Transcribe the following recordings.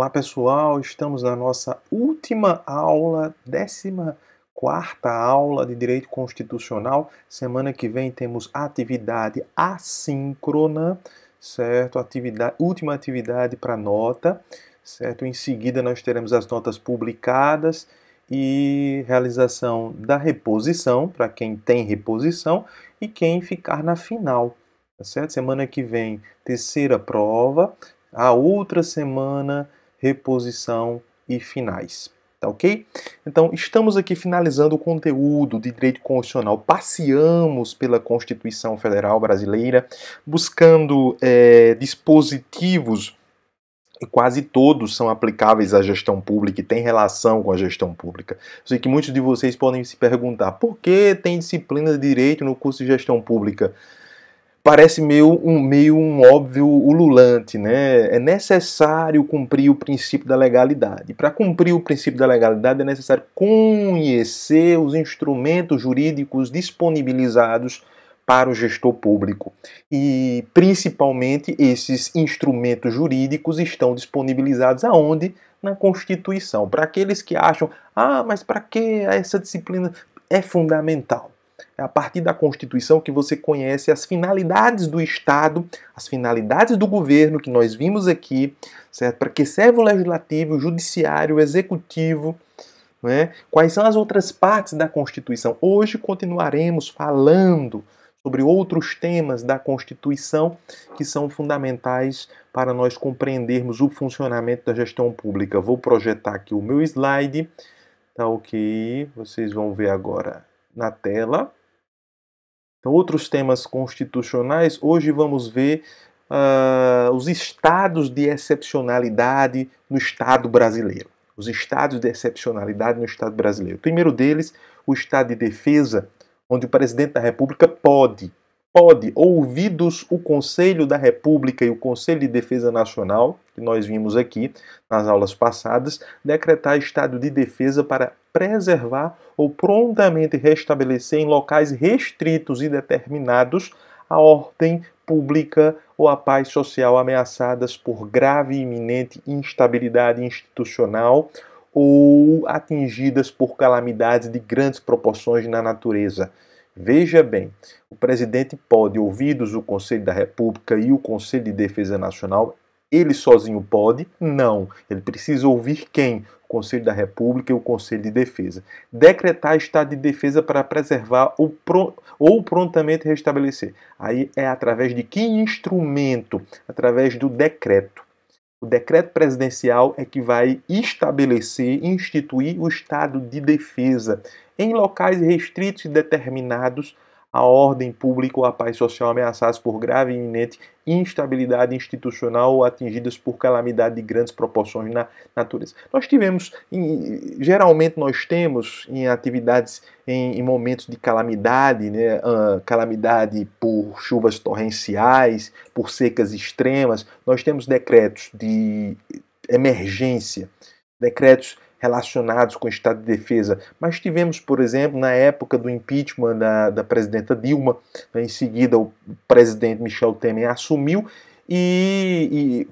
Olá pessoal, estamos na nossa última aula, 14ª aula de Direito Constitucional. Semana que vem temos atividade assíncrona, certo? Última atividade para nota, certo? Em seguida nós teremos as notas publicadas e realização da reposição, para quem tem reposição e quem ficar na final, tá certo? Semana que vem, terceira prova. A outra semana, reposição e finais, tá ok? Então, estamos aqui finalizando o conteúdo de direito constitucional. Passeamos pela Constituição Federal Brasileira, buscando dispositivos, e quase todos são aplicáveis à gestão pública e têm relação com a gestão pública. Eu sei que muitos de vocês podem se perguntar, por que tem disciplina de direito no curso de gestão pública? Parece meio um óbvio ululante, né? É necessário cumprir o princípio da legalidade. Para cumprir o princípio da legalidade é necessário conhecer os instrumentos jurídicos disponibilizados para o gestor público. E, principalmente, esses instrumentos jurídicos estão disponibilizados aonde? Na Constituição. Para aqueles que acham, mas para que essa disciplina? É fundamental. É a partir da Constituição que você conhece as finalidades do Estado, as finalidades do governo, que nós vimos aqui, certo? Para que serve o Legislativo, o Judiciário, o Executivo, né? Quais são as outras partes da Constituição? Hoje continuaremos falando sobre outros temas da Constituição que são fundamentais para nós compreendermos o funcionamento da gestão pública. Vou projetar aqui o meu slide, tá ok? Vocês vão ver agora na tela. Então, outros temas constitucionais, hoje vamos ver os estados de excepcionalidade no Estado brasileiro. Os estados de excepcionalidade no Estado brasileiro. O primeiro deles, o estado de defesa, onde o presidente da República pode, ouvidos o Conselho da República e o Conselho de Defesa Nacional, que nós vimos aqui nas aulas passadas, decretar estado de defesa para preservar ou prontamente restabelecer em locais restritos e determinados a ordem pública ou a paz social ameaçadas por grave e iminente instabilidade institucional ou atingidas por calamidades de grandes proporções na natureza. Veja bem, o presidente pode, ouvidos o Conselho da República e o Conselho de Defesa Nacional, ele sozinho pode? Não. Ele precisa ouvir quem? O Conselho da República e o Conselho de Defesa. Decretar estado de defesa para preservar ou prontamente restabelecer. Aí é através de que instrumento? Através do decreto. O decreto presidencial é que vai estabelecer, instituir o estado de defesa em locais restritos e determinados a ordem pública ou a paz social ameaçadas por grave e iminente instabilidade institucional ou atingidas por calamidade de grandes proporções na natureza. Geralmente nós temos em atividades em momentos de calamidade, né, calamidade por chuvas torrenciais, por secas extremas, nós temos decretos de emergência, decretos relacionados com o estado de defesa, mas tivemos, por exemplo, na época do impeachment da presidenta Dilma, né, em seguida o presidente Michel Temer assumiu e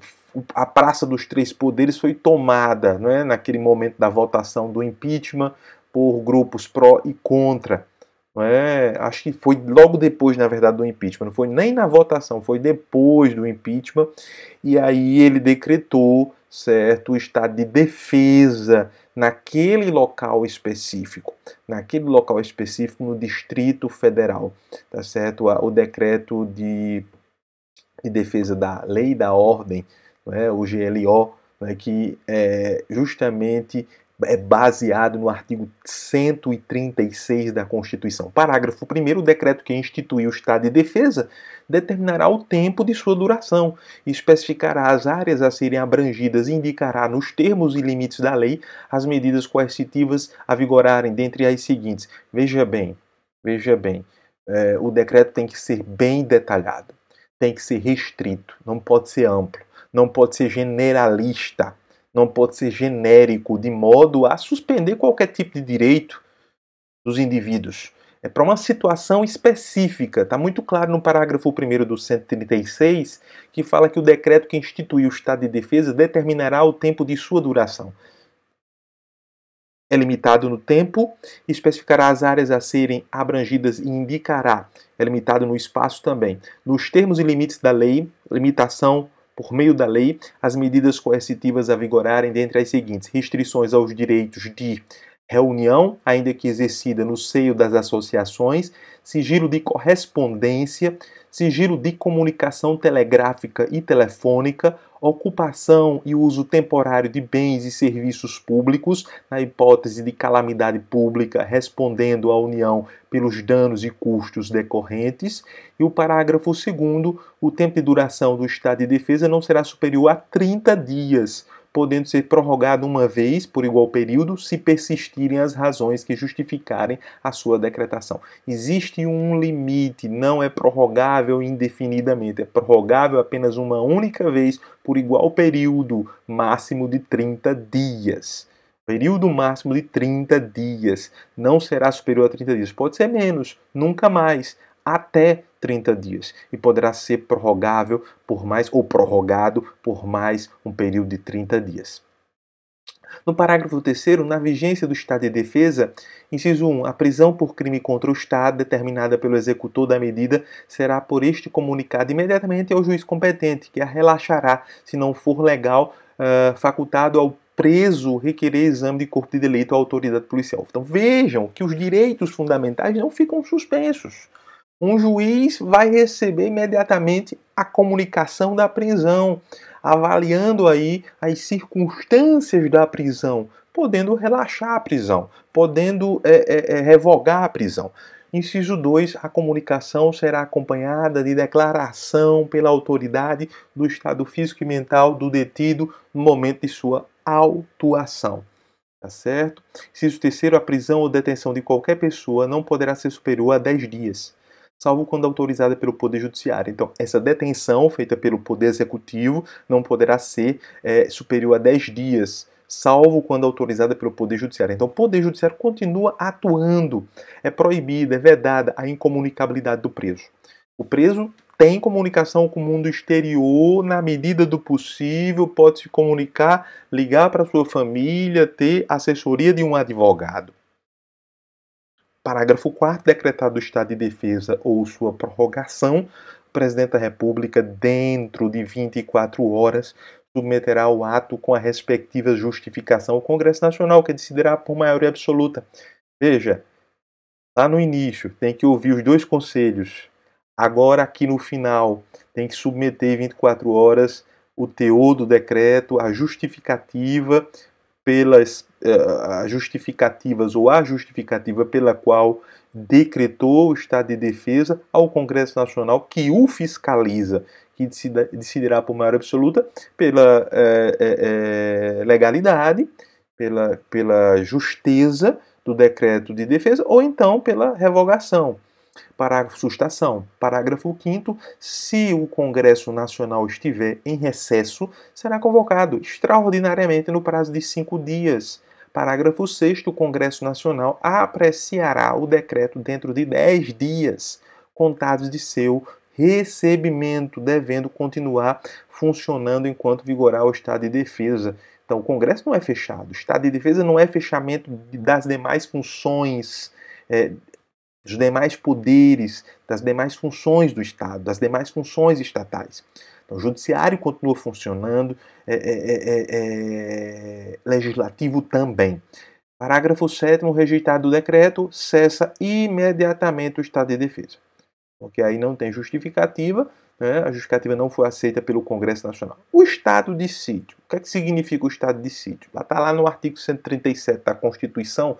a Praça dos Três Poderes foi tomada, né, naquele momento da votação do impeachment por grupos pró e contra. Acho que foi logo depois, na verdade, do impeachment, não foi nem na votação, foi depois do impeachment, e aí ele decretou, certo, o estado de defesa naquele local específico no Distrito Federal, tá certo? O decreto de defesa da lei e da ordem, o GLO, que é justamente baseado no artigo 136 da Constituição. Parágrafo 1º, o decreto que instituiu o estado de defesa determinará o tempo de sua duração, especificará as áreas a serem abrangidas e indicará nos termos e limites da lei as medidas coercitivas a vigorarem, dentre as seguintes. Veja bem, o decreto tem que ser bem detalhado, tem que ser restrito, não pode ser amplo, não pode ser generalista, não pode ser genérico, de modo a suspender qualquer tipo de direito dos indivíduos. É para uma situação específica. Está muito claro no parágrafo 1º do 136, que fala que o decreto que institui o estado de defesa determinará o tempo de sua duração. É limitado no tempo, especificará as áreas a serem abrangidas e indicará. É limitado no espaço também. Nos termos e limites da lei, limitação por meio da lei, as medidas coercitivas a vigorarem dentre as seguintes: restrições aos direitos de reunião, ainda que exercida no seio das associações, sigilo de correspondência, sigilo de comunicação telegráfica e telefônica, ocupação e uso temporário de bens e serviços públicos, na hipótese de calamidade pública, respondendo à União pelos danos e custos decorrentes. E o parágrafo 2º, o tempo de duração do estado de defesa não será superior a 30 dias, podendo ser prorrogado uma vez por igual período, se persistirem as razões que justificarem a sua decretação. Existe um limite, não é prorrogável indefinidamente, é prorrogável apenas uma única vez por igual período, máximo de 30 dias. Período máximo de 30 dias. Não será superior a 30 dias. Pode ser menos, nunca mais, até 30 dias. E poderá ser prorrogável por mais, ou prorrogado por mais um período de 30 dias. No parágrafo 3º, na vigência do estado de defesa, inciso 1, a prisão por crime contra o Estado, determinada pelo executor da medida, será por este comunicado imediatamente ao juiz competente, que a relaxará, se não for legal, facultado ao preso requerer exame de corpo de delito à autoridade policial. Então vejam que os direitos fundamentais não ficam suspensos. Um juiz vai receber imediatamente a comunicação da prisão, avaliando aí as circunstâncias da prisão, podendo relaxar a prisão, podendo revogar a prisão. Inciso 2, a comunicação será acompanhada de declaração pela autoridade do estado físico e mental do detido no momento de sua autuação. Tá certo? Inciso 3º, a prisão ou detenção de qualquer pessoa não poderá ser superior a 10 dias. Salvo quando autorizada pelo Poder Judiciário. Então, essa detenção feita pelo Poder Executivo não poderá ser superior a 10 dias, salvo quando autorizada pelo Poder Judiciário. Então, o Poder Judiciário continua atuando. É proibida, é vedada a incomunicabilidade do preso. O preso tem comunicação com o mundo exterior na medida do possível, pode se comunicar, ligar para sua família, ter assessoria de um advogado. Parágrafo 4º, decretado o estado de defesa ou sua prorrogação, o presidente da República, dentro de 24 horas, submeterá o ato com a respectiva justificação ao Congresso Nacional, que decidirá por maioria absoluta. Veja, lá no início tem que ouvir os dois conselhos. Agora, aqui no final, tem que submeter em 24 horas o teor do decreto, a justificativa pelas justificativas ou a justificativa pela qual decretou o estado de defesa ao Congresso Nacional, que o fiscaliza, que decidirá por maioria absoluta pela legalidade, pela justeza do decreto de defesa ou então pela revogação. Parágrafo sustação. Parágrafo 5º. Se o Congresso Nacional estiver em recesso, será convocado extraordinariamente no prazo de 5 dias. Parágrafo 6º. O Congresso Nacional apreciará o decreto dentro de 10 dias, contados de seu recebimento, devendo continuar funcionando enquanto vigorar o estado de defesa. Então, o Congresso não é fechado. O estado de defesa não é fechamento das demais funções, dos demais poderes, das demais funções do Estado, das demais funções estatais. Então, o Judiciário continua funcionando, Legislativo também. Parágrafo 7º, rejeitado o decreto, cessa imediatamente o estado de defesa. Porque aí não tem justificativa, né? A justificativa não foi aceita pelo Congresso Nacional. O estado de sítio. O que é que significa o estado de sítio? Está lá no artigo 137 da Constituição.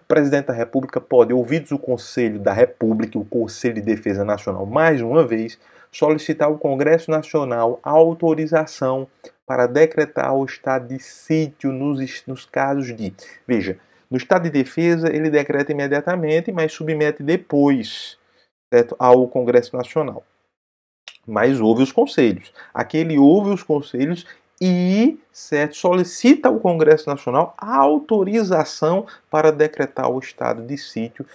O presidente da República pode, ouvidos o Conselho da República, o Conselho de Defesa Nacional, mais uma vez, solicitar ao Congresso Nacional a autorização para decretar o estado de sítio nos casos de... Veja, no estado de defesa ele decreta imediatamente, mas submete depois, certo, ao Congresso Nacional. Mas ouve os conselhos. Aqui ele ouve os conselhos e, certo, solicita ao Congresso Nacional a autorização para decretar o estado de sítio,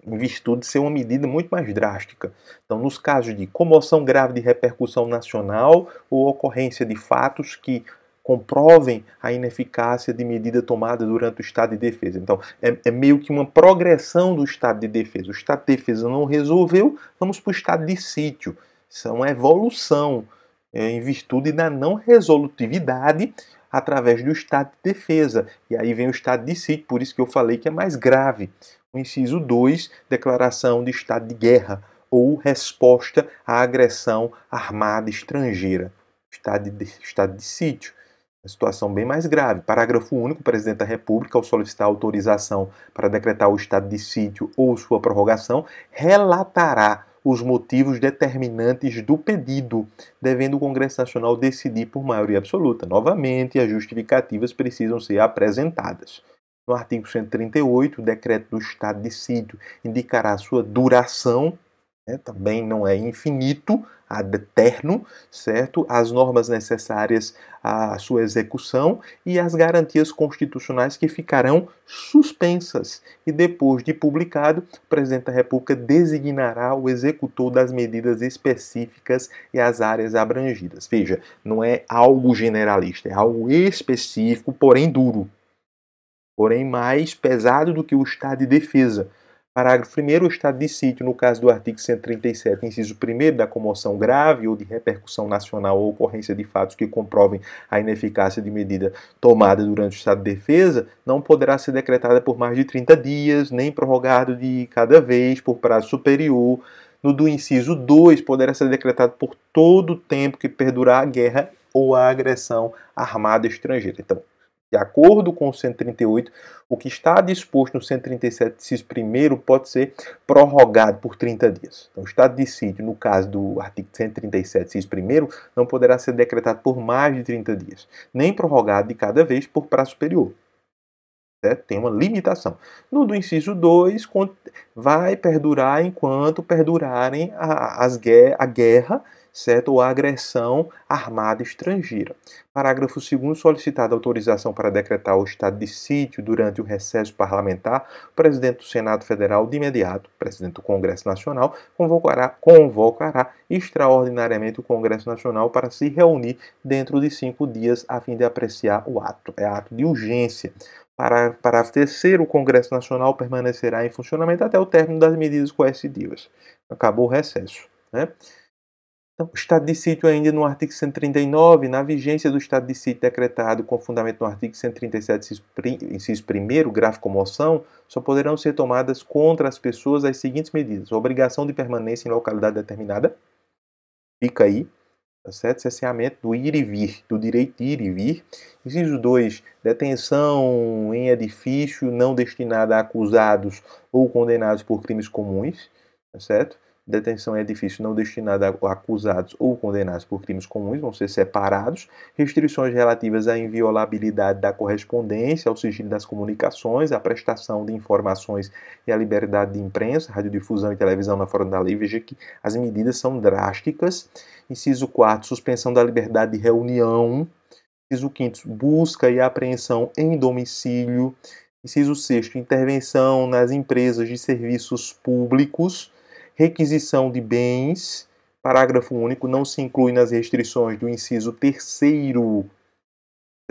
em virtude de ser uma medida muito mais drástica. Então, nos casos de comoção grave de repercussão nacional ou ocorrência de fatos que comprovem a ineficácia de medida tomada durante o estado de defesa. Então, é meio que uma progressão do estado de defesa. O estado de defesa não resolveu, vamos para o estado de sítio. Isso é uma evolução em virtude da não resolutividade através do estado de defesa. E aí vem o estado de sítio, por isso que eu falei que é mais grave. O inciso 2, declaração de estado de guerra ou resposta à agressão armada estrangeira. Estado de sítio. Uma situação bem mais grave. Parágrafo único, o presidente da República, ao solicitar autorização para decretar o estado de sítio ou sua prorrogação, relatará os motivos determinantes do pedido, devendo o Congresso Nacional decidir por maioria absoluta. Novamente, as justificativas precisam ser apresentadas. No artigo 138, o decreto do estado de sítio indicará sua duração, também não é infinito, ad eterno, certo? As normas necessárias à sua execução e as garantias constitucionais que ficarão suspensas. E depois de publicado, o presidente da República designará o executor das medidas específicas e as áreas abrangidas. Veja, não é algo generalista, é algo específico, porém duro, porém mais pesado do que o estado de defesa. Parágrafo 1º, o estado de sítio, no caso do artigo 137, inciso 1º, da comoção grave ou de repercussão nacional ou ocorrência de fatos que comprovem a ineficácia de medida tomada durante o estado de defesa, não poderá ser decretada por mais de 30 dias, nem prorrogado de cada vez por prazo superior. No do inciso 2, poderá ser decretado por todo o tempo que perdurar a guerra ou a agressão armada estrangeira. Então, de acordo com o 138, o que está disposto no 137, inciso 1º, pode ser prorrogado por 30 dias. Então, o estado de sítio, no caso do artigo 137, inciso 1º, não poderá ser decretado por mais de 30 dias, nem prorrogado de cada vez por prazo superior. Certo? Tem uma limitação. No do inciso 2, vai perdurar enquanto perdurarem a guerra, certo? Ou a agressão armada estrangeira. Parágrafo 2º, solicitada autorização para decretar o estado de sítio durante o recesso parlamentar, o presidente do Senado Federal, de imediato, presidente do Congresso Nacional, convocará extraordinariamente o Congresso Nacional para se reunir dentro de 5 dias a fim de apreciar o ato. É ato de urgência. Parágrafo 3º, o Congresso Nacional permanecerá em funcionamento até o término das medidas coercitivas. Acabou o recesso. Né? Então, o estado de sítio ainda no artigo 139, na vigência do estado de sítio decretado com fundamento no artigo 137, inciso 1º, grave comoção, só poderão ser tomadas contra as pessoas as seguintes medidas: obrigação de permanência em localidade determinada, fica aí, tá certo? Cerceamento do ir e vir, do direito de ir e vir. Inciso 2, detenção em edifício não destinado a acusados ou condenados por crimes comuns, tá certo? Detenção em edifício não destinado a acusados ou condenados por crimes comuns vão ser separados. Restrições relativas à inviolabilidade da correspondência, ao sigilo das comunicações, à prestação de informações e à liberdade de imprensa, radiodifusão e televisão na forma da lei. Veja que as medidas são drásticas. Inciso 4, suspensão da liberdade de reunião. Inciso 5, busca e apreensão em domicílio. Inciso 6, intervenção nas empresas de serviços públicos. Requisição de bens. Parágrafo único, não se inclui nas restrições do inciso 3º,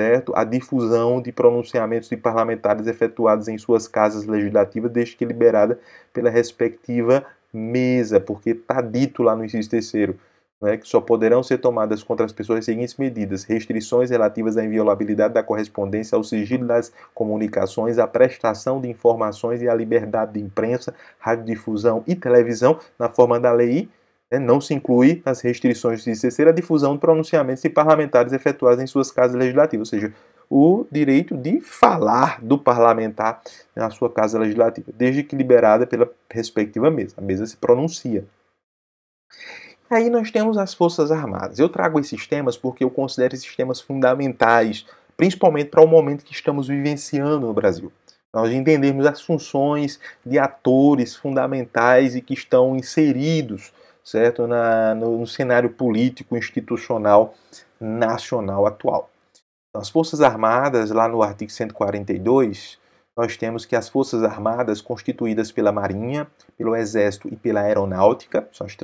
certo? A difusão de pronunciamentos de parlamentares efetuados em suas casas legislativas, desde que liberada pela respectiva mesa, porque está dito lá no inciso 3º, que só poderão ser tomadas contra as pessoas as seguintes medidas: restrições relativas à inviolabilidade da correspondência, ao sigilo das comunicações, à prestação de informações e à liberdade de imprensa, radiodifusão e televisão, na forma da lei. Não se inclui nas restrições de terceira a difusão de pronunciamentos de parlamentares efetuados em suas casas legislativas, ou seja, o direito de falar do parlamentar na sua casa legislativa, desde que liberada pela respectiva mesa. A mesa se pronuncia. Aí nós temos as Forças Armadas. Eu trago esses temas porque eu considero esses temas fundamentais, principalmente para o momento que estamos vivenciando no Brasil. Nós entendermos as funções de atores fundamentais e que estão inseridos, certo, no cenário político institucional nacional atual. As Forças Armadas, lá no artigo 142, nós temos que as Forças Armadas, constituídas pela Marinha, pelo Exército e pela Aeronáutica, são as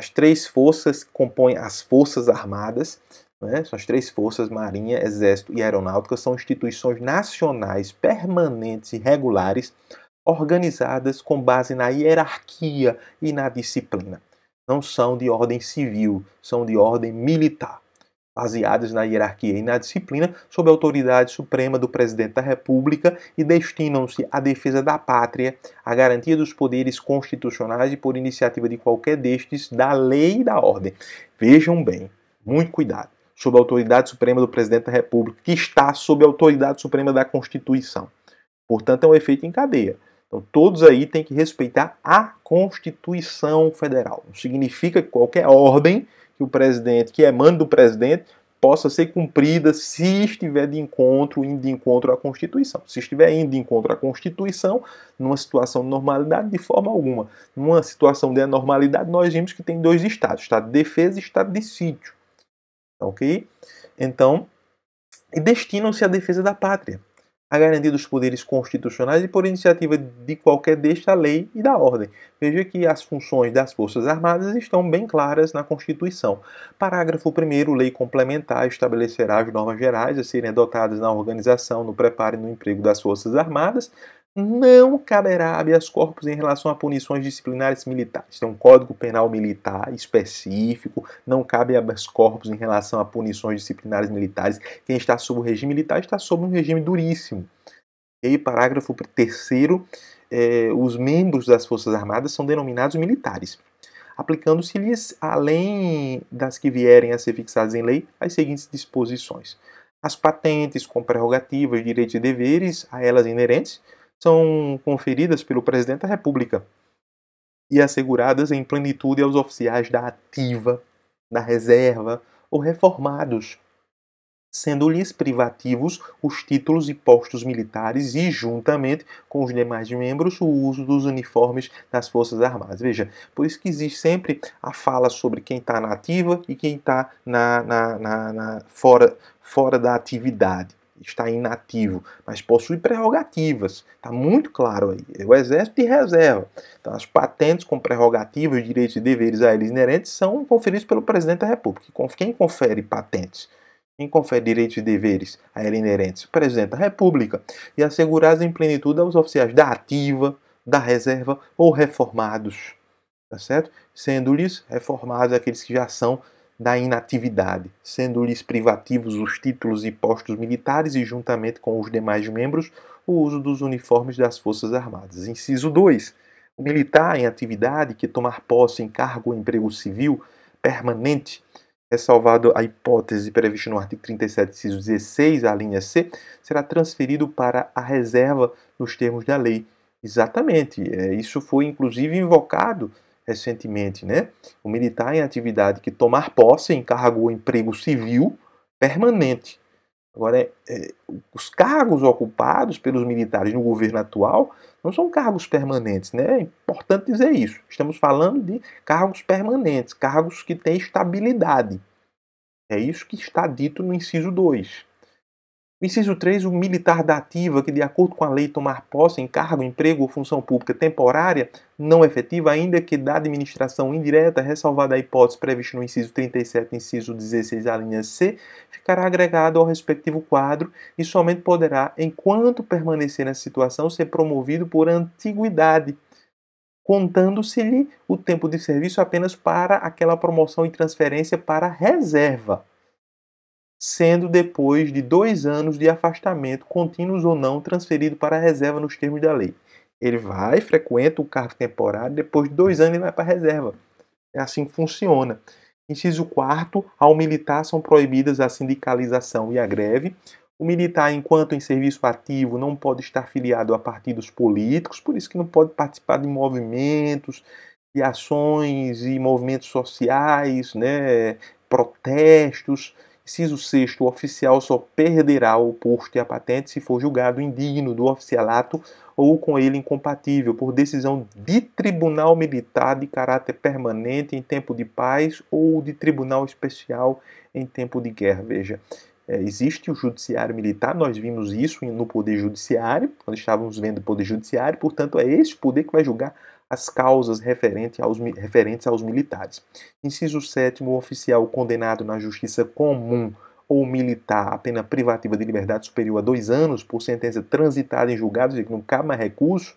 três forças que compõem as Forças Armadas, né? São as três forças, Marinha, Exército e Aeronáutica, são instituições nacionais permanentes e regulares, organizadas com base na hierarquia e na disciplina. Não são de ordem civil, são de ordem militar, baseadas na hierarquia e na disciplina, sob a autoridade suprema do Presidente da República e destinam-se à defesa da pátria, à garantia dos poderes constitucionais e, por iniciativa de qualquer destes, da lei e da ordem. Vejam bem, muito cuidado, sob a autoridade suprema do Presidente da República, que está sob a autoridade suprema da Constituição. Portanto, é um efeito em cadeia. Então, todos aí têm que respeitar a Constituição Federal. Não significa que qualquer ordem que o presidente, que emane do presidente, possa ser cumprida se estiver indo de encontro à Constituição. Se estiver indo de encontro à Constituição, numa situação de normalidade, de forma alguma. Numa situação de anormalidade, nós vimos que tem dois estados, estado de defesa e estado de sítio. Ok? Então, e destinam-se à defesa da pátria, a garantia dos poderes constitucionais e, por iniciativa de qualquer desta lei e da ordem. Veja que as funções das Forças Armadas estão bem claras na Constituição. Parágrafo 1º, lei complementar estabelecerá as normas gerais a serem adotadas na organização, no preparo e no emprego das Forças Armadas. Não caberá habeas corpus em relação a punições disciplinares militares. Tem um Código Penal Militar específico, não cabe habeas corpus em relação a punições disciplinares militares. Quem está sob o regime militar está sob um regime duríssimo. E parágrafo 3º, os membros das Forças Armadas são denominados militares, aplicando-se-lhes, além das que vierem a ser fixadas em lei, as seguintes disposições. As patentes com prerrogativas, direitos e deveres a elas inerentes são conferidas pelo Presidente da República e asseguradas em plenitude aos oficiais da ativa, da reserva ou reformados, sendo-lhes privativos os títulos e postos militares e, juntamente com os demais membros, o uso dos uniformes das Forças Armadas. Veja, por isso que existe sempre a fala sobre quem está na ativa e quem está fora da atividade. Está inativo, mas possui prerrogativas. Está muito claro aí. É o Exército de reserva. Então, as patentes com prerrogativas, direitos e deveres a eles inerentes são conferidos pelo Presidente da República. Quem confere patentes? Quem confere direitos e deveres a eles inerentes? O Presidente da República. E assegurados em plenitude aos oficiais da ativa, da reserva ou reformados. Tá certo? Sendo-lhes reformados aqueles que já são da inatividade, sendo-lhes privativos os títulos e postos militares e, juntamente com os demais membros, o uso dos uniformes das Forças Armadas. Inciso 2. O militar em atividade que tomar posse em cargo ou emprego civil permanente, ressalvado a hipótese prevista no artigo 37, inciso 16, a linha C, será transferido para a reserva nos termos da lei. Exatamente. Isso foi, inclusive, invocado recentemente, né? O militar em atividade que tomar posse em cargo ou emprego civil permanente. Agora, os cargos ocupados pelos militares no governo atual não são cargos permanentes, né? É importante dizer isso. Estamos falando de cargos permanentes, cargos que têm estabilidade. É isso que está dito no inciso 2. O inciso 3, o militar da ativa que, de acordo com a lei, tomar posse em cargo, emprego ou função pública temporária, não efetiva, ainda que da administração indireta, ressalvada a hipótese prevista no inciso 37, inciso 16, a linha C, ficará agregado ao respectivo quadro e somente poderá, enquanto permanecer nessa situação, ser promovido por antiguidade, contando-se-lhe o tempo de serviço apenas para aquela promoção e transferência para a reserva, sendo depois de 2 anos de afastamento, contínuos ou não, transferido para a reserva nos termos da lei. Ele vai, frequenta o cargo temporário, depois de 2 anos ele vai para a reserva. É assim que funciona. Inciso 4º, ao militar são proibidas a sindicalização e a greve. O militar, enquanto em serviço ativo, não pode estar filiado a partidos políticos, por isso que não pode participar de movimentos, de ações e movimentos sociais, né, protestos. Inciso 6º, o oficial só perderá o posto e a patente se for julgado indigno do oficialato ou com ele incompatível, por decisão de tribunal militar de caráter permanente em tempo de paz ou de tribunal especial em tempo de guerra. Veja, existe o judiciário militar, nós vimos isso no Poder Judiciário, quando estávamos vendo o Poder Judiciário, portanto é este poder que vai julgar as causas referentes aos militares. Inciso 7º, o oficial condenado na justiça comum ou militar a pena privativa de liberdade superior a 2 anos por sentença transitada em julgados e que não cabe mais recurso,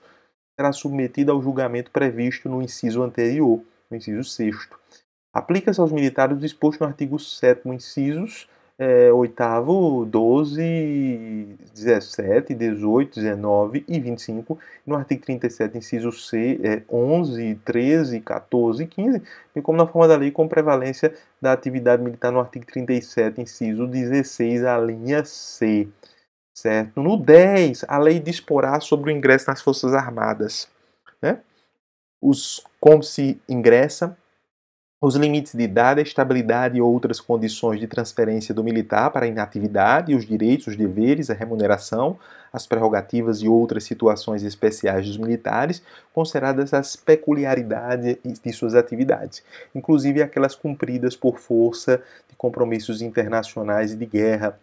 será submetido ao julgamento previsto no inciso anterior, no inciso 6º. Aplica-se aos militares o disposto no artigo 7º, incisos 8º, 12, 17, 18, 19 e 25, no artigo 37, inciso C, 11, 13, 14 e 15, bem como na forma da lei com prevalência da atividade militar no artigo 37, inciso 16, a linha C. Certo? No 10, a lei disporá sobre o ingresso nas Forças Armadas. Né? Como se ingressa, os limites de idade, a estabilidade e outras condições de transferência do militar para a inatividade, os direitos, os deveres, a remuneração, as prerrogativas e outras situações especiais dos militares, consideradas as peculiaridades de suas atividades, inclusive aquelas cumpridas por força de compromissos internacionais e de guerra,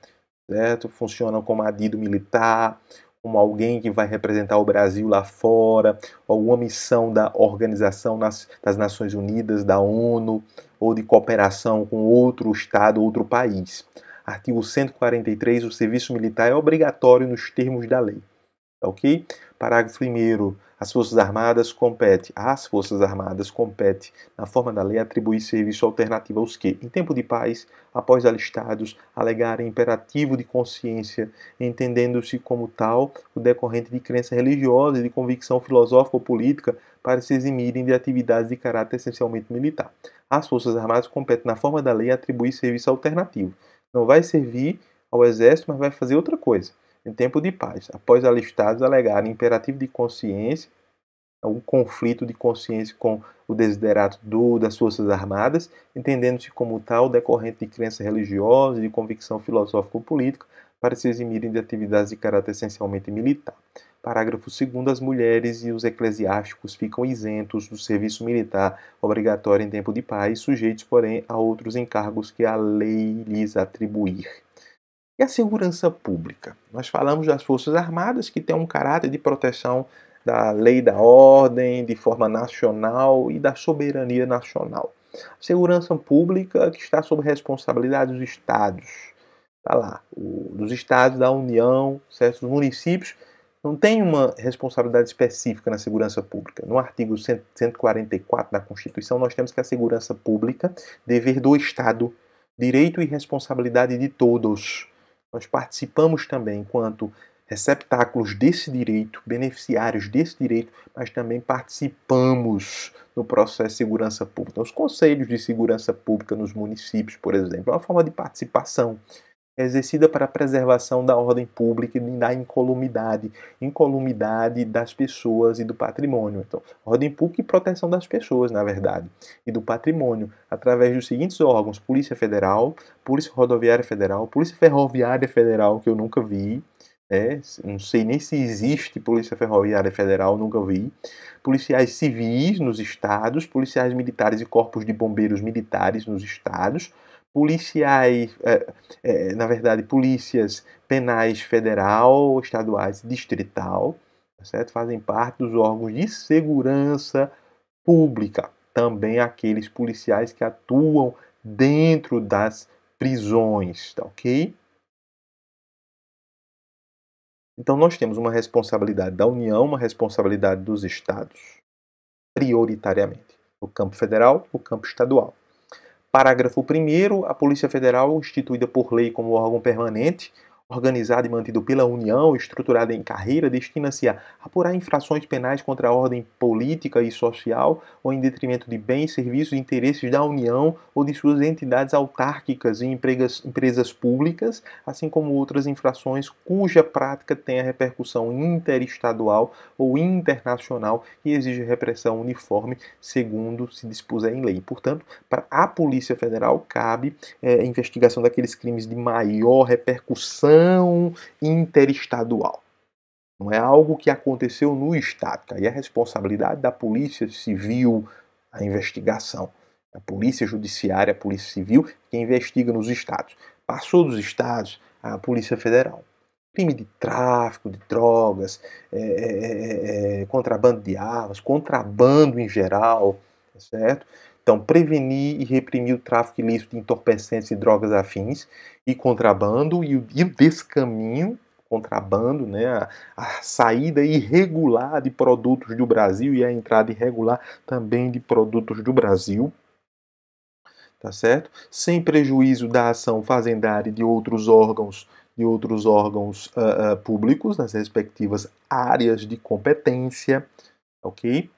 certo? Funcionam como adido militar, como alguém que vai representar o Brasil lá fora, alguma missão da Organização das Nações Unidas, da ONU, ou de cooperação com outro Estado, outro país. Artigo 143, o serviço militar é obrigatório nos termos da lei. Ok? Parágrafo 1º. Às Forças Armadas compete, na forma da lei, atribuir serviço alternativo aos que, em tempo de paz, após alistados, alegarem imperativo de consciência, entendendo-se como tal o decorrente de crença religiosa e de convicção filosófica ou política, para se eximirem de atividades de caráter essencialmente militar. Às Forças Armadas compete, na forma da lei, atribuir serviço alternativo. Não vai servir ao Exército, mas vai fazer outra coisa. Em tempo de paz, após alistados alegarem imperativo de consciência, algum conflito de consciência com o desiderato das Forças Armadas, entendendo-se como tal decorrente de crença religiosa e de convicção filosófica ou política, para se eximirem de atividades de caráter essencialmente militar. Parágrafo 2º. As mulheres e os eclesiásticos ficam isentos do serviço militar obrigatório em tempo de paz, sujeitos, porém, a outros encargos que a lei lhes atribuir. E a segurança pública? Nós falamos das Forças Armadas, que têm um caráter de proteção da lei e da ordem, de forma nacional e da soberania nacional. A segurança pública que está sob responsabilidade dos estados. Está lá, dos estados, da União, certos municípios não têm uma responsabilidade específica na segurança pública. No artigo 144 da Constituição, nós temos que a segurança pública, dever do Estado, direito e responsabilidade de todos. Nós participamos também enquanto receptáculos desse direito, beneficiários desse direito, mas também participamos no processo de segurança pública. Então, os conselhos de segurança pública nos municípios, por exemplo, é uma forma de participação exercida para a preservação da ordem pública e da incolumidade das pessoas e do patrimônio. Então, ordem pública e proteção das pessoas, na verdade, e do patrimônio, através dos seguintes órgãos: Polícia Federal, Polícia Rodoviária Federal, Polícia Ferroviária Federal, que eu nunca vi, não sei nem se existe Polícia Ferroviária Federal, nunca vi, policiais civis nos estados, policiais militares e corpos de bombeiros militares nos estados, policiais, na verdade, polícias penais federal, estaduais e distrital, certo? Fazem parte dos órgãos de segurança pública. Também aqueles policiais que atuam dentro das prisões, tá ok? Então, nós temos uma responsabilidade da União, uma responsabilidade dos estados, prioritariamente, no campo federal, no campo estadual. Parágrafo 1º. A Polícia Federal, instituída por lei como órgão permanente, organizado e mantido pela União, estruturado em carreira, destina-se a apurar infrações penais contra a ordem política e social ou em detrimento de bens, serviços e interesses da União ou de suas entidades autárquicas e empresas públicas, assim como outras infrações cuja prática tenha repercussão interestadual ou internacional e exige repressão uniforme, segundo se dispuser em lei. Portanto, para a Polícia Federal cabe a investigação daqueles crimes de maior repercussão interestadual. Não é algo que aconteceu no Estado. Aí é a responsabilidade da Polícia Civil a investigação. A Polícia Judiciária, a Polícia Civil, que investiga nos estados. Passou dos estados, a Polícia Federal. Crime de tráfico de drogas, contrabando de armas, contrabando em geral, tá certo? Então, prevenir e reprimir o tráfico ilícito de entorpecentes e drogas afins e contrabando e o descaminho, contrabando, né, a saída irregular de produtos do Brasil e a entrada irregular também de produtos do Brasil, tá certo? Sem prejuízo da ação fazendária e de outros órgãos públicos nas respectivas áreas de competência, ok?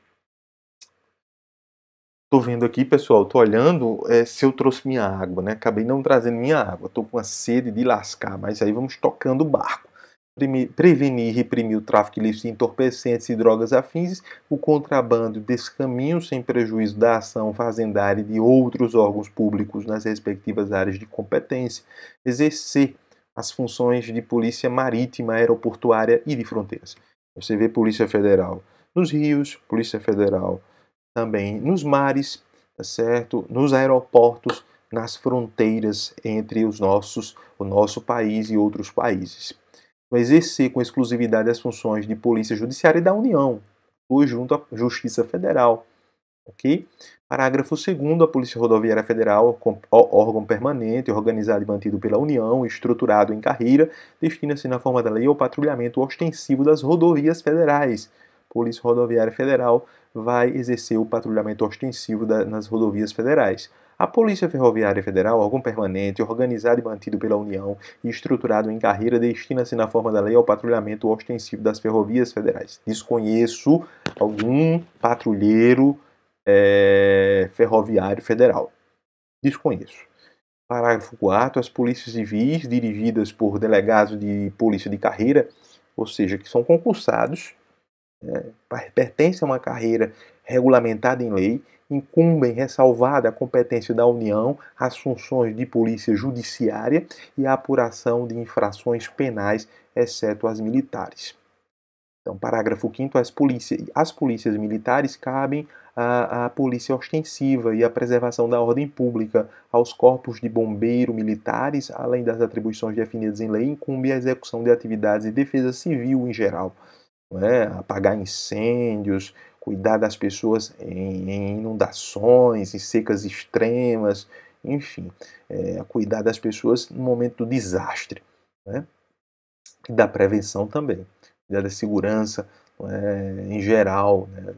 Tô vendo aqui, pessoal, tô olhando se eu trouxe minha água, né? Acabei não trazendo minha água, tô com a sede de lascar, mas aí vamos tocando o barco. Prevenir e reprimir o tráfico ilícito de entorpecentes e drogas afins, o contrabando e descaminho sem prejuízo da ação fazendária e de outros órgãos públicos nas respectivas áreas de competência, exercer as funções de polícia marítima, aeroportuária e de fronteiras. Você vê Polícia Federal nos rios, Polícia Federal também nos mares, tá certo? Nos aeroportos, nas fronteiras entre o nosso país e outros países. Vai exercer com exclusividade as funções de Polícia Judiciária e da União, ou junto à Justiça Federal, ok? Parágrafo 2º, a Polícia Rodoviária Federal, órgão permanente, organizado e mantido pela União, estruturado em carreira, destina-se na forma da lei ao patrulhamento ostensivo das rodovias federais. Polícia Rodoviária Federal vai exercer o patrulhamento ostensivo nas rodovias federais. A Polícia Ferroviária Federal, órgão permanente, organizado e mantido pela União e estruturado em carreira, destina-se na forma da lei ao patrulhamento ostensivo das ferrovias federais. Desconheço algum patrulheiro ferroviário federal. Desconheço. Parágrafo 4º, as polícias civis dirigidas por delegados de polícia de carreira, ou seja, que são concursados, pertencem a uma carreira regulamentada em lei, incumbem, ressalvada a competência da União, as funções de polícia judiciária e a apuração de infrações penais, exceto as militares. Então, parágrafo 5º, as polícias militares cabem à polícia ostensiva e à preservação da ordem pública, aos corpos de bombeiro militares, além das atribuições definidas em lei, incumbe a execução de atividades de defesa civil em geral, apagar incêndios, cuidar das pessoas em inundações, em secas extremas, enfim, cuidar das pessoas no momento do desastre, né? E da prevenção também, cuidar da segurança em geral, né?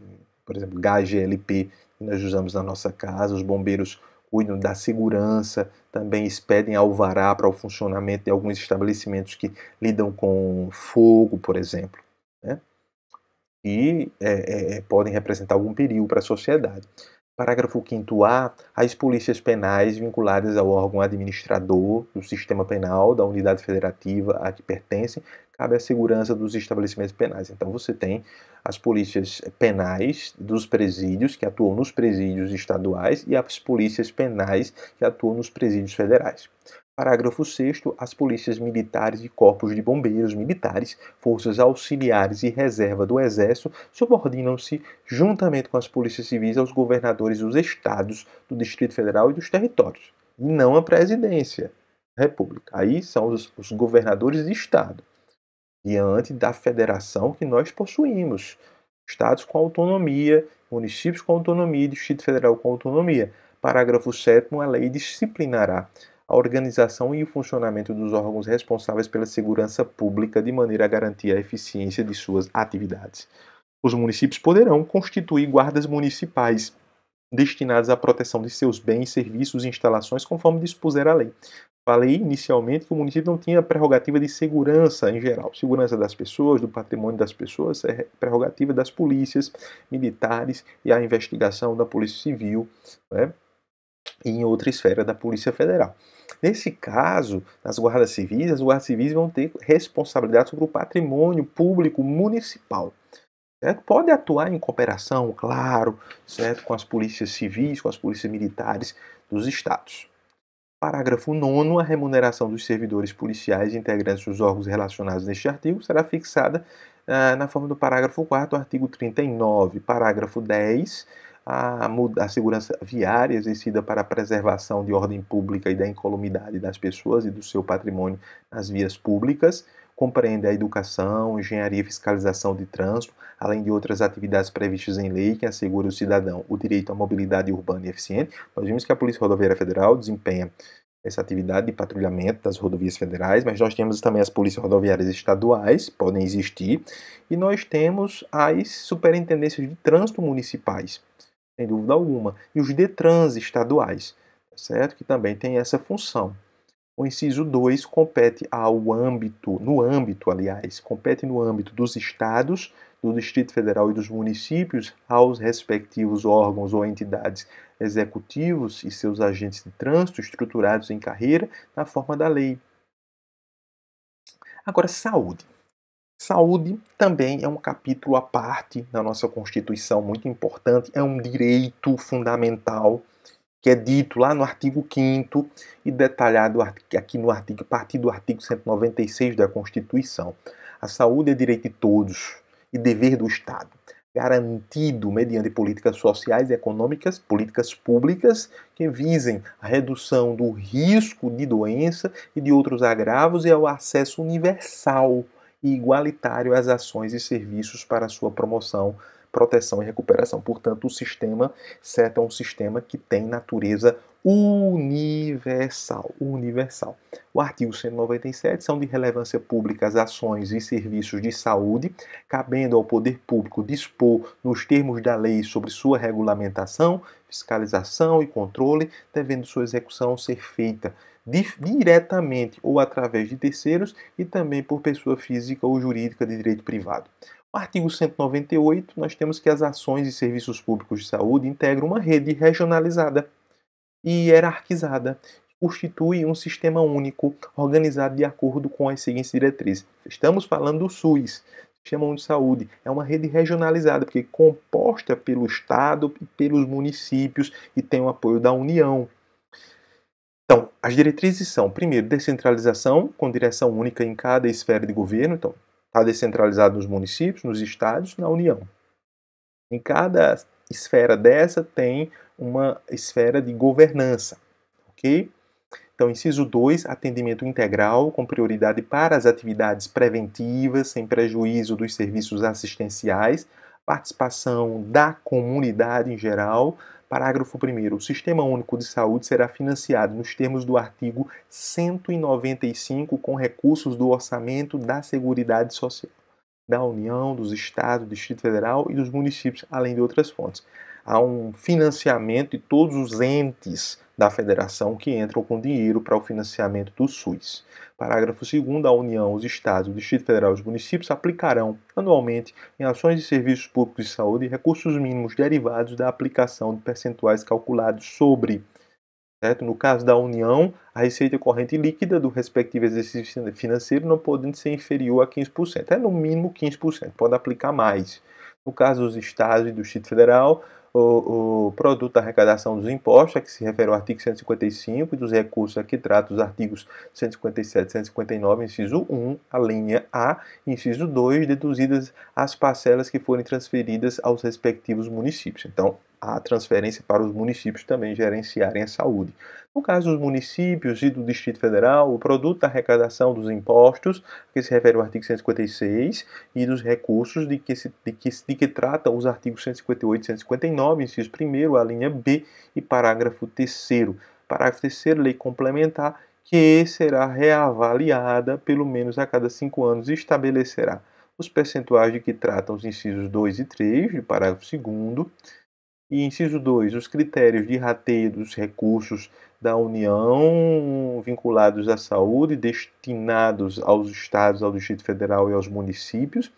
Por exemplo, gás GLP que nós usamos na nossa casa, os bombeiros cuidam da segurança, também expedem alvará para o funcionamento de alguns estabelecimentos que lidam com fogo, por exemplo, né? E podem representar algum perigo para a sociedade. Parágrafo 5º-A, as polícias penais vinculadas ao órgão administrador do sistema penal da unidade federativa a que pertencem, cabe a segurança dos estabelecimentos penais. Então você tem as polícias penais dos presídios, que atuam nos presídios estaduais, e as polícias penais, que atuam nos presídios federais. Parágrafo 6º, as polícias militares e corpos de bombeiros militares, forças auxiliares e reserva do Exército subordinam-se, juntamente com as polícias civis, aos governadores dos estados, do Distrito Federal e dos territórios, e não a presidência da República. Aí são os governadores de estado, diante da federação que nós possuímos. Estados com autonomia, municípios com autonomia e Distrito Federal com autonomia. Parágrafo 7º, a lei disciplinará a organização e o funcionamento dos órgãos responsáveis pela segurança pública de maneira a garantir a eficiência de suas atividades. Os municípios poderão constituir guardas municipais destinados à proteção de seus bens, serviços e instalações conforme dispuser a lei. Falei inicialmente que o município não tinha prerrogativa de segurança em geral. Segurança das pessoas, do patrimônio das pessoas, é prerrogativa das polícias militares e a investigação da Polícia Civil, né? E em outra esfera da Polícia Federal. Nesse caso, as guardas civis vão ter responsabilidade sobre o patrimônio público municipal. Certo? Pode atuar em cooperação, claro, certo? Com as polícias civis, com as polícias militares dos estados. Parágrafo 9º, a remuneração dos servidores policiais integrantes dos órgãos relacionados neste artigo será fixada na forma do parágrafo 4º, artigo 39. Parágrafo 10, a segurança viária exercida para a preservação de ordem pública e da incolumidade das pessoas e do seu patrimônio nas vias públicas compreende a educação, engenharia e fiscalização de trânsito, além de outras atividades previstas em lei que assegura ao cidadão o direito à mobilidade urbana e eficiente. Nós vimos que a Polícia Rodoviária Federal desempenha essa atividade de patrulhamento das rodovias federais, mas nós temos também as polícias rodoviárias estaduais, podem existir, e nós temos as superintendências de trânsito municipais, sem dúvida alguma, e os DETRANS estaduais, certo? Que também tem essa função. O inciso 2 compete compete no âmbito dos estados, do Distrito Federal e dos municípios, aos respectivos órgãos ou entidades executivos e seus agentes de trânsito estruturados em carreira na forma da lei. Agora, saúde. Saúde também é um capítulo à parte da nossa Constituição, muito importante, é um direito fundamental que é dito lá no artigo 5º e detalhado aqui no artigo, a partir do artigo 196 da Constituição. A saúde é direito de todos e dever do Estado, garantido mediante políticas sociais e econômicas, políticas públicas que visem a redução do risco de doença e de outros agravos e ao acesso universal e igualitário às ações e serviços para sua promoção, proteção e recuperação. Portanto, o sistema CETA é um sistema que tem natureza universal. O artigo 197 são de relevância pública as ações e serviços de saúde, cabendo ao poder público dispor nos termos da lei sobre sua regulamentação, fiscalização e controle, devendo sua execução ser feita diretamente ou através de terceiros e também por pessoa física ou jurídica de direito privado. No artigo 198, nós temos que as ações e serviços públicos de saúde integram uma rede regionalizada e hierarquizada, que constitui um sistema único, organizado de acordo com as seguintes diretrizes. Estamos falando do SUS, Sistema Único de Saúde. É uma rede regionalizada, porque é composta pelo Estado e pelos municípios e tem o apoio da União. Então, as diretrizes são, primeiro, descentralização, com direção única em cada esfera de governo. Então, está descentralizado nos municípios, nos estados, na União. Em cada esfera dessa tem uma esfera de governança, ok? Então, inciso 2, atendimento integral, com prioridade para as atividades preventivas, sem prejuízo dos serviços assistenciais, participação da comunidade em geral. Parágrafo 1º, o Sistema Único de Saúde será financiado nos termos do artigo 195 com recursos do orçamento da Seguridade Social, da União, dos Estados, do Distrito Federal e dos municípios, além de outras fontes. Há um financiamento de todos os entes da federação que entram com dinheiro para o financiamento do SUS. Parágrafo 2º, a União, os Estados, o Distrito Federal e os municípios aplicarão anualmente em ações e serviços públicos de saúde recursos mínimos derivados da aplicação de percentuais calculados sobre, certo? No caso da União, a receita corrente líquida do respectivo exercício financeiro não pode ser inferior a 15%. É no mínimo 15%, pode aplicar mais. No caso dos Estados e do Distrito Federal, o produto da arrecadação dos impostos, a que se refere ao artigo 155, e dos recursos a que trata os artigos 157 e 159, inciso 1, a linha A, inciso 2, deduzidas as parcelas que forem transferidas aos respectivos municípios. Então, a transferência para os municípios também gerenciarem a saúde. No caso dos municípios e do Distrito Federal, o produto da arrecadação dos impostos, que se refere ao artigo 156, e dos recursos de que tratam os artigos 158 e 159, inciso 1º, a linha B, e parágrafo 3º. Parágrafo 3º, lei complementar, que será reavaliada pelo menos a cada 5 anos e estabelecerá os percentuais de que tratam os incisos 2 e 3, do parágrafo 2º, e inciso 2, os critérios de rateio dos recursos da União vinculados à saúde, destinados aos estados, ao Distrito Federal e aos municípios,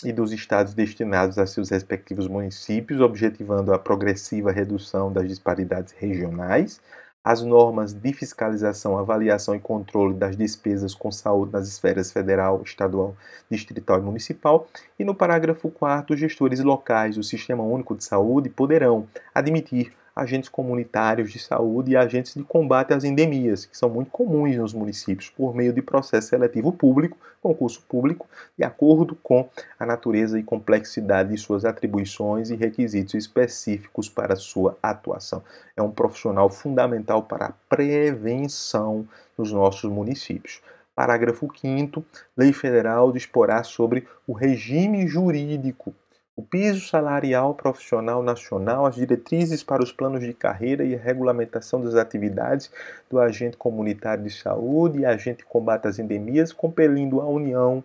e dos estados destinados a seus respectivos municípios, objetivando a progressiva redução das disparidades regionais, as normas de fiscalização, avaliação e controle das despesas com saúde nas esferas federal, estadual, distrital e municipal, e no parágrafo 4º, os gestores locais do Sistema Único de Saúde poderão admitir agentes comunitários de saúde e agentes de combate às endemias, que são muito comuns nos municípios, por meio de processo seletivo público, concurso público, de acordo com a natureza e complexidade de suas atribuições e requisitos específicos para sua atuação. É um profissional fundamental para a prevenção nos nossos municípios. Parágrafo 5º, Lei Federal disporá sobre o regime jurídico, o piso salarial profissional nacional, as diretrizes para os planos de carreira e a regulamentação das atividades do agente comunitário de saúde e agente de combate às endemias, compelindo a União,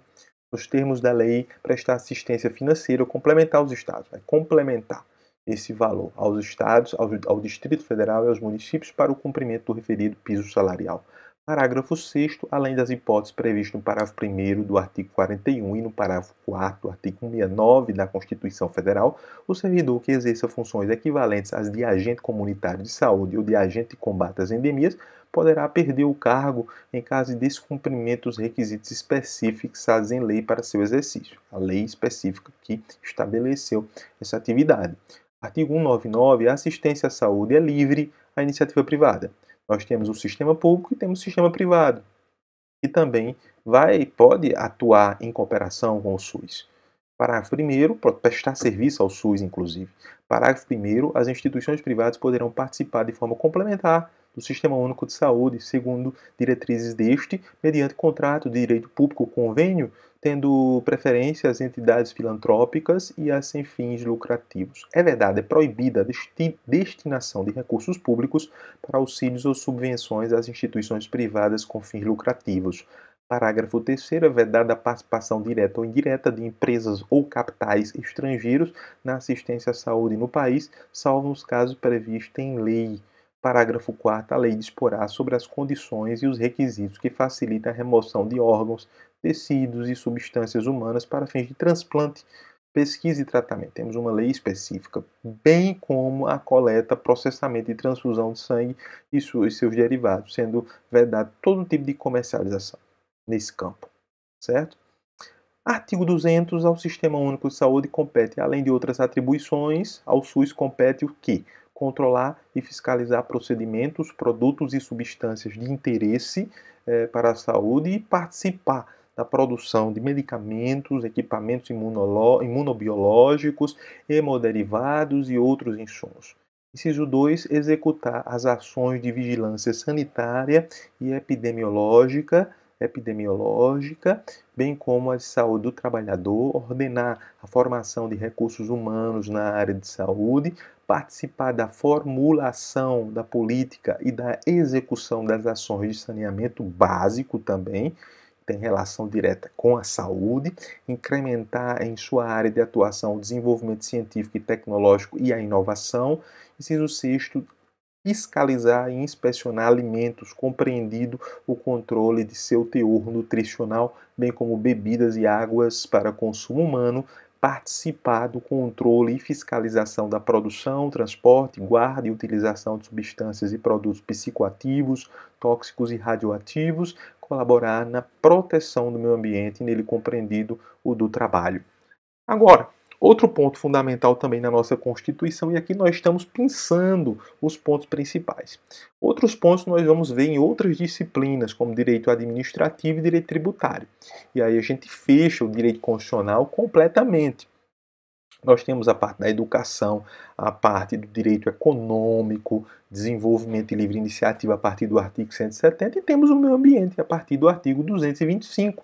nos termos da lei, prestar assistência financeira complementar aos estados. Vai complementar esse valor aos estados, ao Distrito Federal e aos municípios para o cumprimento do referido piso salarial. Parágrafo 6º, além das hipóteses previstas no parágrafo 1º do artigo 41 e no parágrafo 4º do artigo 169 da Constituição Federal, o servidor que exerça funções equivalentes às de agente comunitário de saúde ou de agente de combate às endemias poderá perder o cargo em caso de descumprimento dos requisitos específicos fixados em lei para seu exercício. A lei específica que estabeleceu essa atividade. Artigo 199. A assistência à saúde é livre à iniciativa privada. Nós temos o sistema público e temos o sistema privado, que também pode atuar em cooperação com o SUS. Parágrafo 1º, pode prestar serviço ao SUS, inclusive. Parágrafo 1º, as instituições privadas poderão participar de forma complementar do Sistema Único de Saúde, segundo diretrizes deste, mediante contrato de direito público ou convênio, tendo preferência às entidades filantrópicas e às sem fins lucrativos. É verdade, é proibida a destinação de recursos públicos para auxílios ou subvenções às instituições privadas com fins lucrativos. Parágrafo 3º, é vedada a participação direta ou indireta de empresas ou capitais estrangeiros na assistência à saúde no país, salvo nos casos previstos em lei. Parágrafo 4º, a lei disporá sobre as condições e os requisitos que facilitam a remoção de órgãos, tecidos e substâncias humanas para fins de transplante, pesquisa e tratamento. Temos uma lei específica, bem como a coleta, processamento e transfusão de sangue e seus derivados, sendo vedado todo tipo de comercialização nesse campo, certo? Artigo 200. Ao Sistema Único de Saúde compete, além de outras atribuições, ao SUS compete o quê? Controlar e fiscalizar procedimentos, produtos e substâncias de interesse para a saúde e participar da produção de medicamentos, equipamentos imunobiológicos, hemoderivados e outros insumos. Inciso 2. Executar as ações de vigilância sanitária e epidemiológica, bem como a de saúde do trabalhador, ordenar a formação de recursos humanos na área de saúde, participar da formulação da política e da execução das ações de saneamento básico também, tem relação direta com a saúde, incrementar em sua área de atuação o desenvolvimento científico e tecnológico e a inovação. Inciso 6º, fiscalizar e inspecionar alimentos, compreendido o controle de seu teor nutricional, bem como bebidas e águas para consumo humano, participar do controle e fiscalização da produção, transporte, guarda e utilização de substâncias e produtos psicoativos, tóxicos e radioativos, colaborar na proteção do meio ambiente, nele compreendido o do trabalho. Agora, outro ponto fundamental também na nossa Constituição, e aqui nós estamos pensando os pontos principais. Outros pontos nós vamos ver em outras disciplinas, como direito administrativo e direito tributário. E aí a gente fecha o direito constitucional completamente. Nós temos a parte da educação, a parte do direito econômico, desenvolvimento e livre iniciativa a partir do artigo 170, e temos o meio ambiente a partir do artigo 225.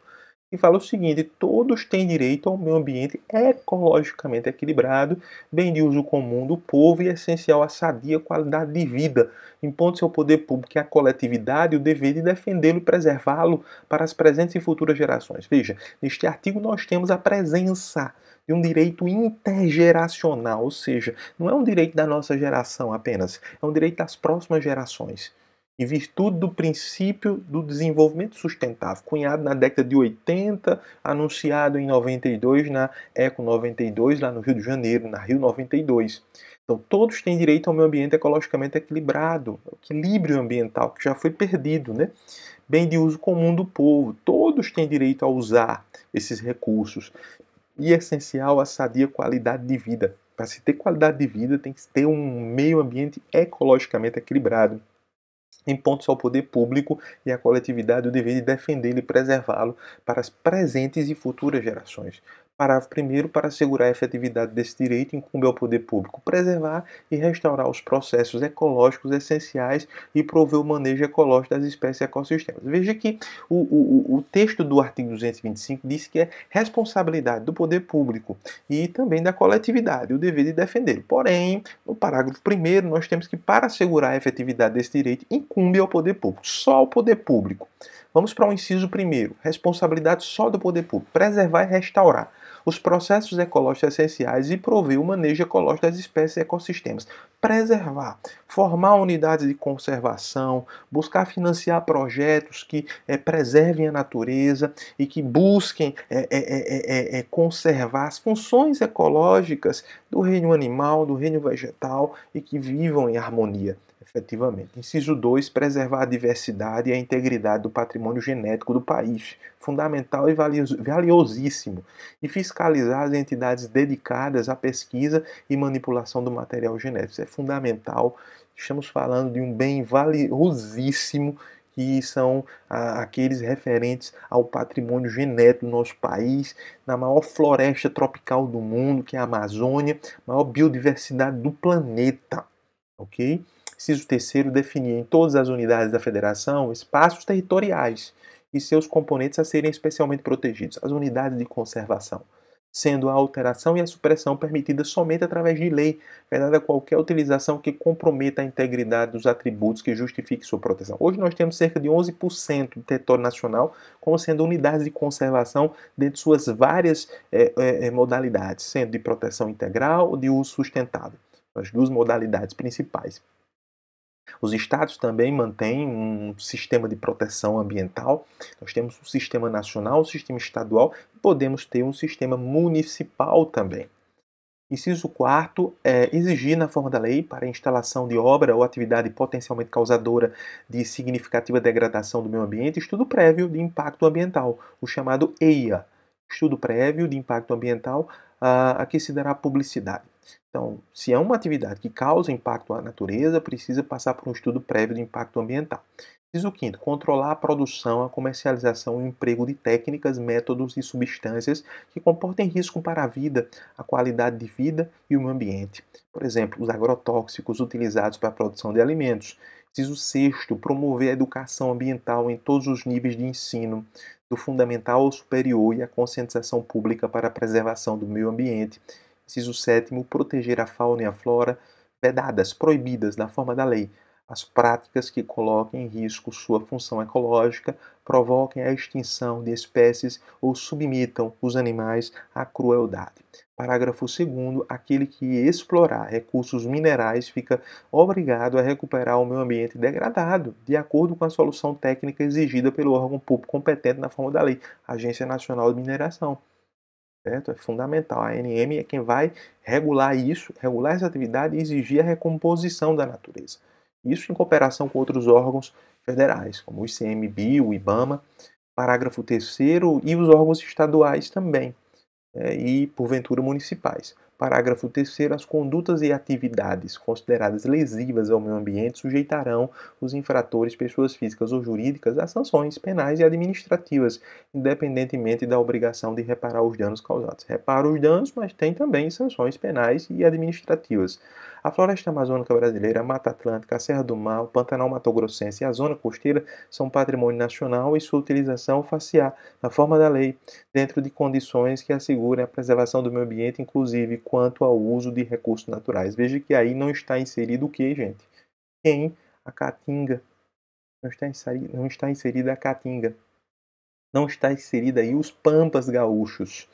que fala o seguinte: todos têm direito ao meio ambiente ecologicamente equilibrado, bem de uso comum do povo e essencial à sadia qualidade de vida. Impondo-se ao poder público e à coletividade o dever de defendê-lo e preservá-lo para as presentes e futuras gerações. Veja, neste artigo nós temos a presença de um direito intergeracional, ou seja, não é um direito da nossa geração apenas, é um direito das próximas gerações. Em virtude do princípio do desenvolvimento sustentável, cunhado na década de 80, anunciado em 92 na Eco 92, lá no Rio de Janeiro, na Rio 92. Então, todos têm direito ao meio ambiente ecologicamente equilibrado, equilíbrio ambiental que já foi perdido, né? Bem de uso comum do povo, todos têm direito a usar esses recursos e essencial a sadia qualidade de vida. Para se ter qualidade de vida, tem que ter um meio ambiente ecologicamente equilibrado. Impondo-se ao poder público e à coletividade o dever de defendê-lo e preservá-lo para as presentes e futuras gerações. Parágrafo 1º. Para assegurar a efetividade desse direito, incumbe ao poder público preservar e restaurar os processos ecológicos essenciais e prover o manejo ecológico das espécies e ecossistemas. Veja que o texto do artigo 225 diz que é responsabilidade do poder público e também da coletividade o dever de defendê-lo. Porém, no parágrafo 1º, nós temos que, para assegurar a efetividade desse direito, incumbe ao poder público, só ao poder público. Vamos para o inciso 1º, responsabilidade só do poder público, preservar e restaurar os processos ecológicos essenciais e prover o manejo ecológico das espécies e ecossistemas. Preservar, formar unidades de conservação, buscar financiar projetos que preservem a natureza e que busquem conservar as funções ecológicas do reino animal, do reino vegetal e que vivam em harmonia, efetivamente. Inciso 2, preservar a diversidade e a integridade do patrimônio genético do país, fundamental e valiosíssimo, e fiscalizar as entidades dedicadas à pesquisa e manipulação do material genético. Isso é fundamental. Estamos falando de um bem valiosíssimo que são aqueles referentes ao patrimônio genético do nosso país, na maior floresta tropical do mundo, que é a Amazônia, maior biodiversidade do planeta, ok? Inciso 3º, definir em todas as unidades da federação espaços territoriais e seus componentes a serem especialmente protegidos, as unidades de conservação, sendo a alteração e a supressão permitidas somente através de lei, vedada qualquer utilização que comprometa a integridade dos atributos que justifique sua proteção. Hoje nós temos cerca de 11% do território nacional como sendo unidades de conservação dentro de suas várias modalidades, sendo de proteção integral ou de uso sustentável, as duas modalidades principais. Os estados também mantêm um sistema de proteção ambiental. Nós temos um sistema nacional, um sistema estadual, e podemos ter um sistema municipal também. Inciso 4 é exigir na forma da lei para a instalação de obra ou atividade potencialmente causadora de significativa degradação do meio ambiente, estudo prévio de impacto ambiental, o chamado EIA, estudo prévio de impacto ambiental, a que se dará publicidade. Então, se é uma atividade que causa impacto à natureza, precisa passar por um estudo prévio de impacto ambiental. Inciso 5º, controlar a produção, a comercialização e o emprego de técnicas, métodos e substâncias que comportem risco para a vida, a qualidade de vida e o meio ambiente. Por exemplo, os agrotóxicos utilizados para a produção de alimentos. Inciso 6º, promover a educação ambiental em todos os níveis de ensino, do fundamental ao superior, e a conscientização pública para a preservação do meio ambiente. Inciso 7º, proteger a fauna e a flora, vedadas, proibidas na forma da lei, as práticas que coloquem em risco sua função ecológica, provoquem a extinção de espécies ou submetam os animais à crueldade. Parágrafo 2º, aquele que explorar recursos minerais fica obrigado a recuperar o meio ambiente degradado, de acordo com a solução técnica exigida pelo órgão público competente na forma da lei, Agência Nacional de Mineração. Certo? É fundamental. A ANM é quem vai regular isso, regular essa atividade e exigir a recomposição da natureza. Isso em cooperação com outros órgãos federais, como o ICMBio, o IBAMA, parágrafo 3º, e os órgãos estaduais também, e, porventura, municipais. Parágrafo 3º, as condutas e atividades consideradas lesivas ao meio ambiente sujeitarão os infratores, pessoas físicas ou jurídicas, a sanções penais e administrativas, independentemente da obrigação de reparar os danos causados. Repara os danos, mas tem também sanções penais e administrativas. A floresta amazônica brasileira, a Mata Atlântica, a Serra do Mar, o Pantanal Mato-Grossense e a zona costeira são patrimônio nacional e sua utilização far-se-á, na forma da lei, dentro de condições que assegurem a preservação do meio ambiente, inclusive quanto ao uso de recursos naturais. Veja que aí não está inserido o que, gente? Quem? A Caatinga. Não está inserida a Caatinga. Não está inserida aí os Pampas gaúchos,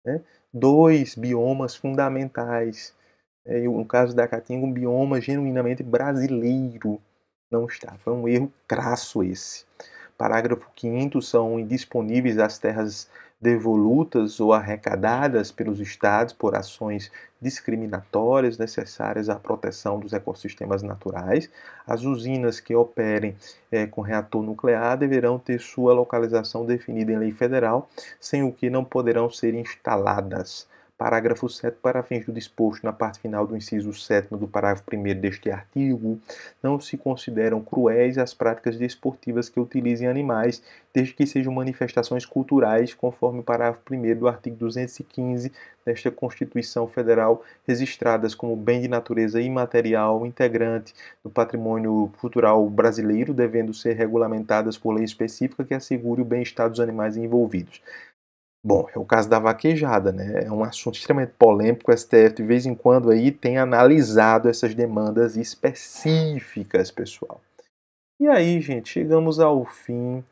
né? Dois biomas fundamentais. No caso da Caatinga, um bioma genuinamente brasileiro. Não está. Foi um erro crasso esse. Parágrafo 5º, são indisponíveis as terras devolutas ou arrecadadas pelos estados por ações discriminatórias necessárias à proteção dos ecossistemas naturais. As usinas que operem com reator nuclear deverão ter sua localização definida em lei federal, sem o que não poderão ser instaladas. Parágrafo 7º, para fins do disposto na parte final do inciso 7º do parágrafo 1º deste artigo, não se consideram cruéis as práticas desportivas que utilizem animais, desde que sejam manifestações culturais, conforme o parágrafo 1º do artigo 215 desta Constituição Federal, registradas como bem de natureza imaterial integrante do patrimônio cultural brasileiro, devendo ser regulamentadas por lei específica que assegure o bem-estar dos animais envolvidos. Bom, é o caso da vaquejada, né? É um assunto extremamente polêmico. O STF, de vez em quando, aí, tem analisado essas demandas específicas, pessoal. E aí, gente, chegamos ao fim.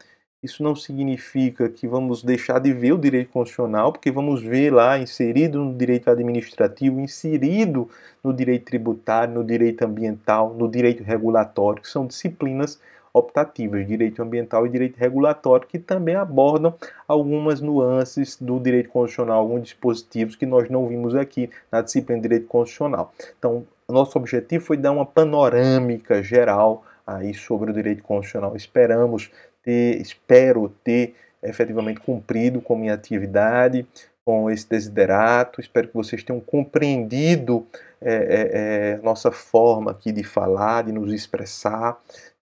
Isso não significa que vamos deixar de ver o direito constitucional, porque vamos ver lá inserido no direito administrativo, inserido no direito tributário, no direito ambiental, no direito regulatório, que são disciplinas optativas, direito ambiental e direito regulatório, que também abordam algumas nuances do direito constitucional, alguns dispositivos que nós não vimos aqui na disciplina de direito constitucional. Então, nosso objetivo foi dar uma panorâmica geral aí sobre o direito constitucional. Espero ter efetivamente cumprido com minha atividade, com esse desiderato. Espero que vocês tenham compreendido nossa forma aqui de falar, de nos expressar,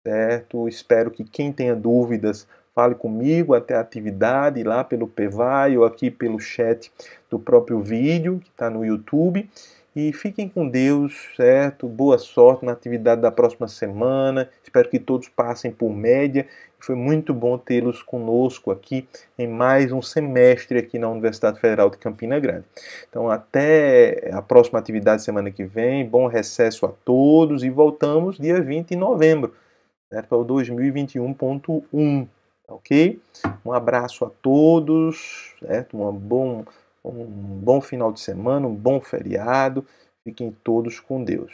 certo? Espero que quem tenha dúvidas fale comigo até a atividade lá pelo PVAI ou aqui pelo chat do próprio vídeo que está no YouTube. E fiquem com Deus, certo? Boa sorte na atividade da próxima semana. Espero que todos passem por média. Foi muito bom tê-los conosco aqui em mais um semestre aqui na Universidade Federal de Campina Grande. Então, até a próxima atividade semana que vem. Bom recesso a todos e voltamos dia 20 de novembro, certo? Para o 2021.1, ok? Um abraço a todos, certo? Um bom final de semana, um bom feriado. Fiquem todos com Deus.